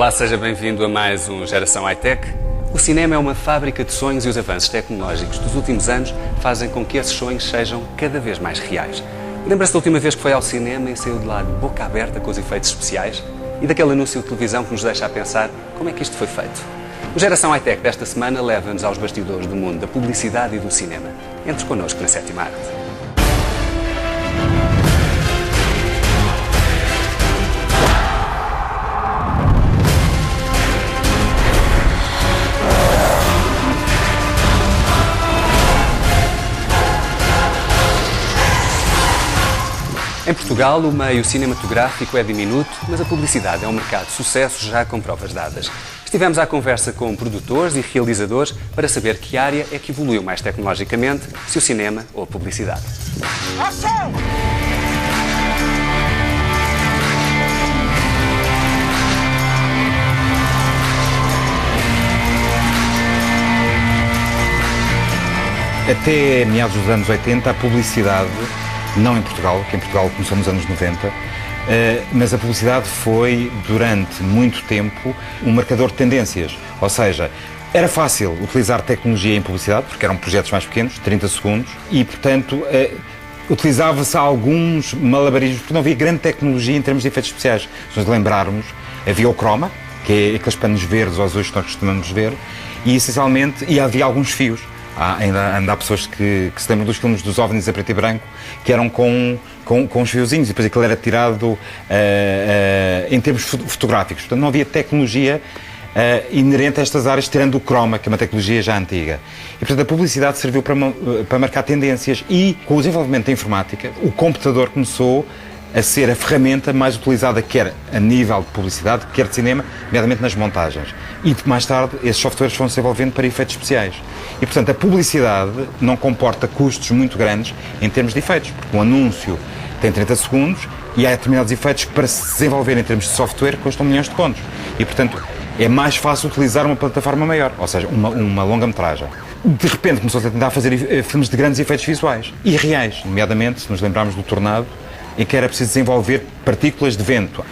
Olá, seja bem-vindo a mais um Geração High-Tech. O cinema é uma fábrica de sonhos e os avanços tecnológicos dos últimos anos fazem com que esses sonhos sejam cada vez mais reais. Lembra-se da última vez que foi ao cinema e saiu de lá de boca aberta com os efeitos especiais? E daquele anúncio de televisão que nos deixa a pensar como é que isto foi feito? O Geração High-Tech desta semana leva-nos aos bastidores do mundo da publicidade e do cinema. Entre connosco na Sétima Arte. Em Portugal, o meio cinematográfico é diminuto, mas a publicidade é um mercado de sucesso já com provas dadas. Estivemos à conversa com produtores e realizadores para saber que área é que evoluiu mais tecnologicamente, se o cinema ou a publicidade. Ação! Até meados dos anos 80, a publicidade, não em Portugal, que em Portugal começou nos anos 90, mas a publicidade foi, durante muito tempo, um marcador de tendências. Ou seja, era fácil utilizar tecnologia em publicidade, porque eram projetos mais pequenos, 30 segundos, e, portanto, utilizava-se alguns malabarismos, porque não havia grande tecnologia em termos de efeitos especiais. Se nos lembrarmos, havia o croma, que é aqueles panos verdes ou azuis que nós costumamos ver, e, essencialmente, havia alguns fios. Ainda há pessoas que se lembram dos filmes dos OVNIs a preto e branco, que eram com os fiozinhos, e depois aquilo era tirado em termos fotográficos. Portanto, não havia tecnologia inerente a estas áreas, tirando o croma, que é uma tecnologia já antiga. E, portanto, a publicidade serviu para marcar tendências e, com o desenvolvimento da informática, o computador começou a ser a ferramenta mais utilizada, quer a nível de publicidade, quer de cinema, nomeadamente nas montagens. E mais tarde, esses softwares vão se desenvolvendo para efeitos especiais. E, portanto, a publicidade não comporta custos muito grandes em termos de efeitos, porque um anúncio tem 30 segundos e há determinados efeitos que, para se desenvolver em termos de software, custam milhões de contos. E, portanto, é mais fácil utilizar uma plataforma maior, ou seja, uma longa-metragem. De repente, começou a tentar fazer filmes de grandes efeitos visuais e reais, nomeadamente, se nos lembrarmos do Tornado, em que era preciso desenvolver partículas de vento,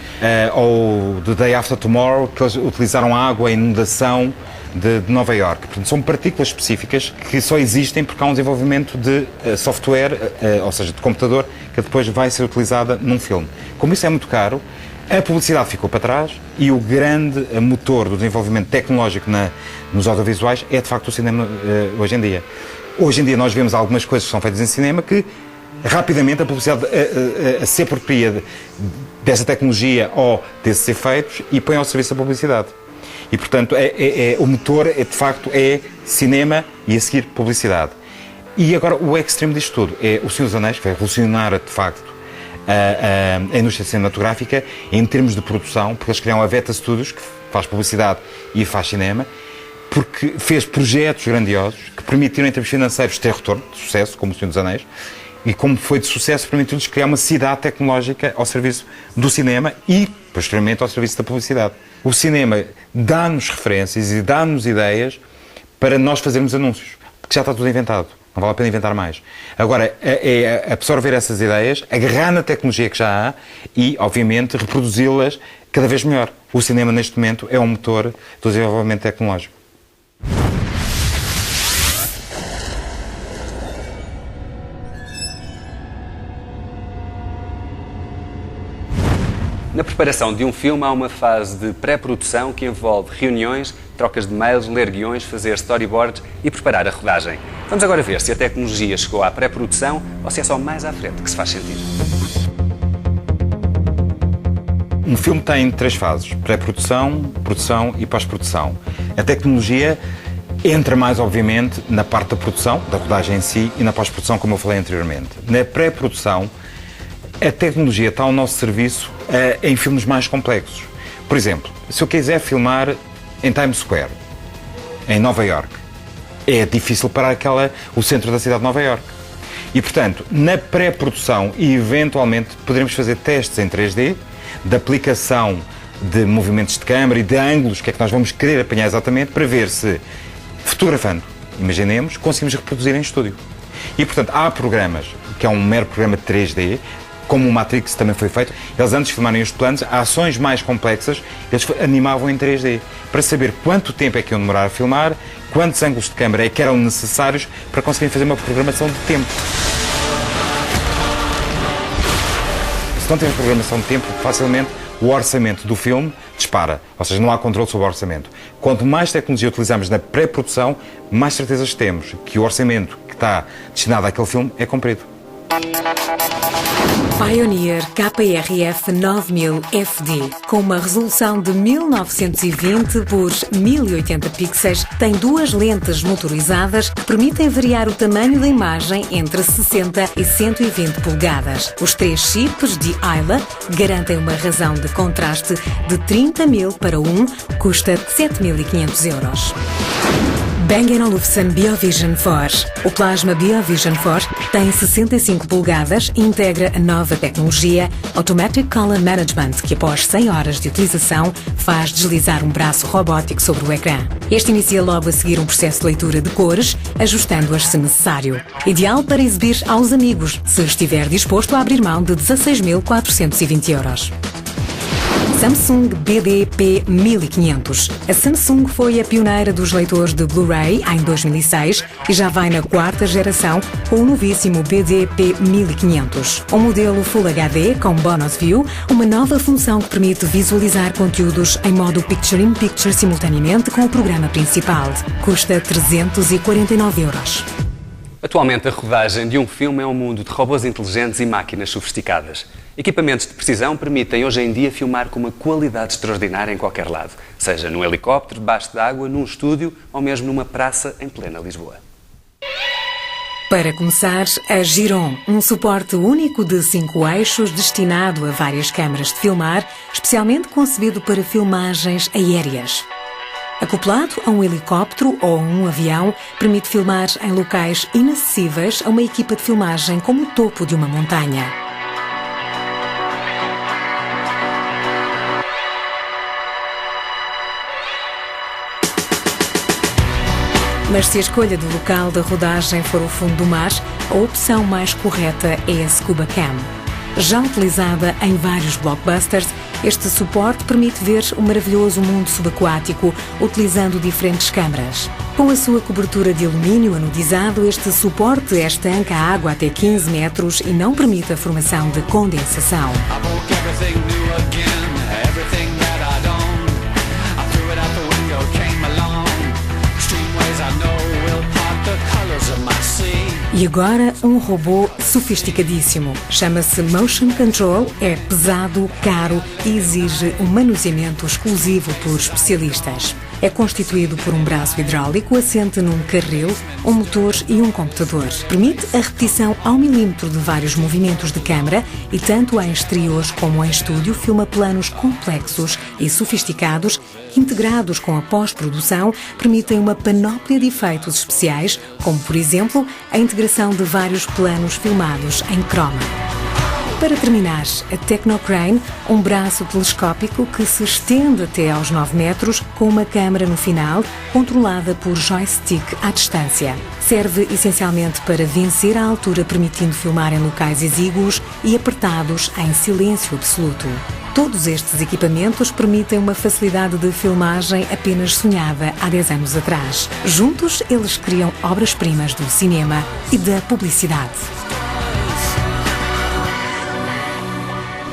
ou The Day After Tomorrow, que eles utilizaram água, a inundação de Nova Iorque. Portanto, são partículas específicas que só existem porque há um desenvolvimento de software, ou seja, de computador, que depois vai ser utilizada num filme. Como isso é muito caro, a publicidade ficou para trás e o grande motor do desenvolvimento tecnológico nos audiovisuais é, de facto, o cinema hoje em dia. Hoje em dia nós vemos algumas coisas que são feitas em cinema que rapidamente a publicidade se apropria dessa tecnologia ou desses efeitos e põe ao serviço da publicidade. E, portanto, o motor, de facto, é cinema e, a seguir, publicidade. E agora, o extremo disto tudo é o Senhor dos Anéis, que vai revolucionar, de facto, a indústria cinematográfica em termos de produção, porque eles criam a Veta Studios, que faz publicidade e faz cinema, porque fez projetos grandiosos que permitiram, em termos financeiros, ter retorno de sucesso, como o Senhor dos Anéis, e como foi de sucesso, permitiu-lhes criar uma cidade tecnológica ao serviço do cinema e, posteriormente, ao serviço da publicidade. O cinema dá-nos referências e dá-nos ideias para nós fazermos anúncios, porque já está tudo inventado, não vale a pena inventar mais. Agora, é absorver essas ideias, agarrar na tecnologia que já há e, obviamente, reproduzi-las cada vez melhor. O cinema, neste momento, é um motor do desenvolvimento tecnológico. Na preparação de um filme há uma fase de pré-produção que envolve reuniões, trocas de mails, ler guiões, fazer storyboards e preparar a rodagem. Vamos agora ver se a tecnologia chegou à pré-produção ou se é só mais à frente que se faz sentir. Um filme tem 3 fases: pré-produção, produção e pós-produção. A tecnologia entra mais, obviamente, na parte da produção, da rodagem em si, e na pós-produção, como eu falei anteriormente. Na pré-produção, a tecnologia está ao nosso serviço em filmes mais complexos. Por exemplo, se eu quiser filmar em Times Square, em Nova Iorque, é difícil parar o centro da cidade de Nova Iorque. E, portanto, na pré-produção, eventualmente, poderemos fazer testes em 3D, de aplicação de movimentos de câmara e de ângulos, que é que nós vamos querer apanhar exatamente, para ver se, fotografando, imaginemos, conseguimos reproduzir em estúdio. E, portanto, há programas, que é um mero programa de 3D, como o Matrix também foi feito. Eles, antes de filmarem os planos, ações mais complexas, eles animavam em 3D, para saber quanto tempo é que iam demorar a filmar, quantos ângulos de câmara é que eram necessários para conseguirem fazer uma programação de tempo. Se não temos programação de tempo, facilmente o orçamento do filme dispara, ou seja, não há controle sobre o orçamento. Quanto mais tecnologia utilizamos na pré-produção, mais certezas temos que o orçamento que está destinado àquele filme é cumprido. Pioneer KRF 9000 FD, com uma resolução de 1920 por 1080 pixels, tem duas lentes motorizadas que permitem variar o tamanho da imagem entre 60 e 120 polegadas. Os 3 chips de Ayla garantem uma razão de contraste de 30.000 para 1, custa 7.500 euros. Bang & Olufsen BioVision 4. O plasma BioVision 4 tem 65 polegadas e integra a nova tecnologia Automatic Color Management, que após 100 horas de utilização faz deslizar um braço robótico sobre o ecrã. Este inicia logo a seguir um processo de leitura de cores, ajustando-as se necessário. Ideal para exibir aos amigos, se estiver disposto a abrir mão de 16.420 euros. Samsung BDP 1500. A Samsung foi a pioneira dos leitores de Blu-ray em 2006 e já vai na 4ª geração com o novíssimo BDP 1500. Um modelo Full HD com Bonus View, uma nova função que permite visualizar conteúdos em modo Picture-in-Picture simultaneamente com o programa principal. Custa 349 euros. Atualmente, a rodagem de um filme é um mundo de robôs inteligentes e máquinas sofisticadas. Equipamentos de precisão permitem hoje em dia filmar com uma qualidade extraordinária em qualquer lado, seja num helicóptero, debaixo d'água, num estúdio ou mesmo numa praça em plena Lisboa. Para começar, a Giron, um suporte único de 5 eixos destinado a várias câmaras de filmar, especialmente concebido para filmagens aéreas. Acoplado a um helicóptero ou a um avião, permite filmar em locais inacessíveis a uma equipa de filmagem como o topo de uma montanha. Mas se a escolha do local da rodagem for o fundo do mar, a opção mais correta é a Scuba Cam. Já utilizada em vários blockbusters, este suporte permite ver o maravilhoso mundo subaquático utilizando diferentes câmaras. Com a sua cobertura de alumínio anodizado, este suporte estanca a água até 15 metros e não permite a formação de condensação. E agora um robô sofisticadíssimo. Chama-se Motion Control, é pesado, caro e exige um manuseamento exclusivo por especialistas. É constituído por um braço hidráulico assente num carril, um motor e um computador. Permite a repetição ao milímetro de vários movimentos de câmara e tanto em exteriores como em estúdio filma planos complexos e sofisticados que, integrados com a pós-produção, permitem uma panóplia de efeitos especiais, como por exemplo a integração de vários planos filmados em croma. Para terminar, a Technocrane, um braço telescópico que se estende até aos 9 metros com uma câmara no final, controlada por joystick à distância. Serve essencialmente para vencer a altura, permitindo filmar em locais exíguos e apertados em silêncio absoluto. Todos estes equipamentos permitem uma facilidade de filmagem apenas sonhada há 10 anos atrás. Juntos, eles criam obras-primas do cinema e da publicidade.